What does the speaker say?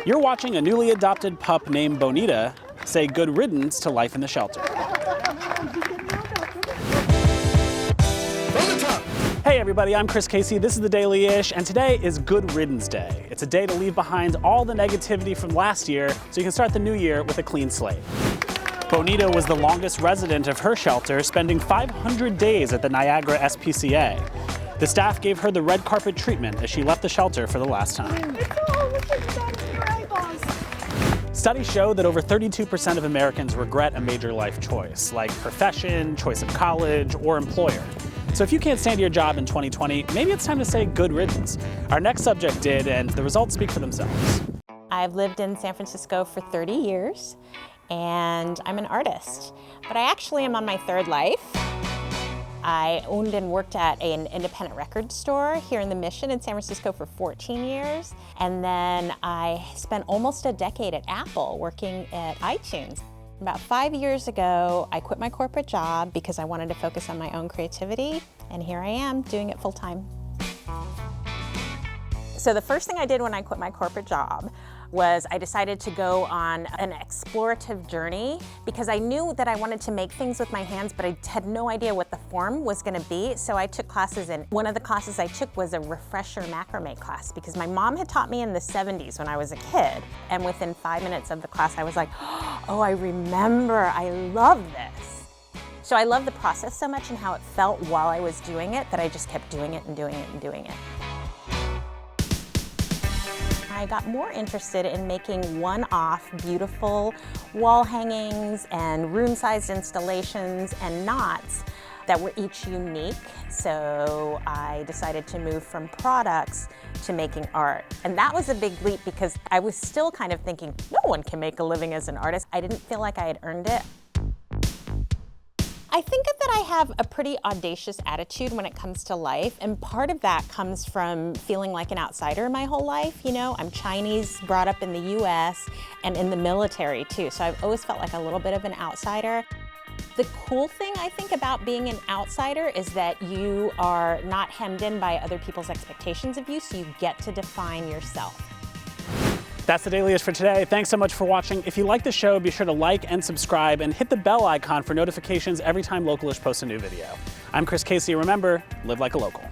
You're watching a newly adopted pup named Bonita say good riddance to life in the shelter. Hey everybody, I'm Chris Casey, this is the DailyISH, and today is Good Riddance Day. It's a day to leave behind all the negativity from last year so you can start the new year with a clean slate. Bonita was the longest resident of her shelter, spending 500 days at the Niagara SPCA. The staff gave her the red carpet treatment as she left the shelter for the last time. Studies show that over 32% of Americans regret a major life choice, like profession, choice of college, or employer. So if you can't stand your job in 2020, maybe it's time to say good riddance. Our next subject did, and the results speak for themselves. I've lived in San Francisco for 30 years, and I'm an artist. But I actually am on my third life. I owned and worked at an independent record store here in the Mission in San Francisco for 14 years. And then I spent almost a decade at Apple working at iTunes. About 5 years ago, I quit my corporate job because I wanted to focus on my own creativity. And here I am doing it full time. So the first thing I did when I quit my corporate job was I decided to go on an explorative journey because I knew that I wanted to make things with my hands, but I had no idea what the form was going to be. So I took classes, and one of the classes I took was a refresher macrame class because my mom had taught me in the 70s when I was a kid. And within 5 minutes of the class, I was like, oh, I remember, I love this. So I loved the process so much and how it felt while I was doing it that I just kept doing it and doing it and doing it. I got more interested in making one-off beautiful wall hangings and room-sized installations and knots that were each unique. So I decided to move from products to making art. And that was a big leap because I was still kind of thinking, no one can make a living as an artist. I didn't feel like I had earned it. I think that I have a pretty audacious attitude when it comes to life, and part of that comes from feeling like an outsider my whole life. You know, I'm Chinese, brought up in the US, and in the military too, so I've always felt like a little bit of an outsider. The cool thing I think about being an outsider is that you are not hemmed in by other people's expectations of you, so you get to define yourself. That's the DailyISH for today. Thanks so much for watching. If you like the show, be sure to like and subscribe and hit the bell icon for notifications every time Localish posts a new video. I'm Chris Casey. Remember, live like a local.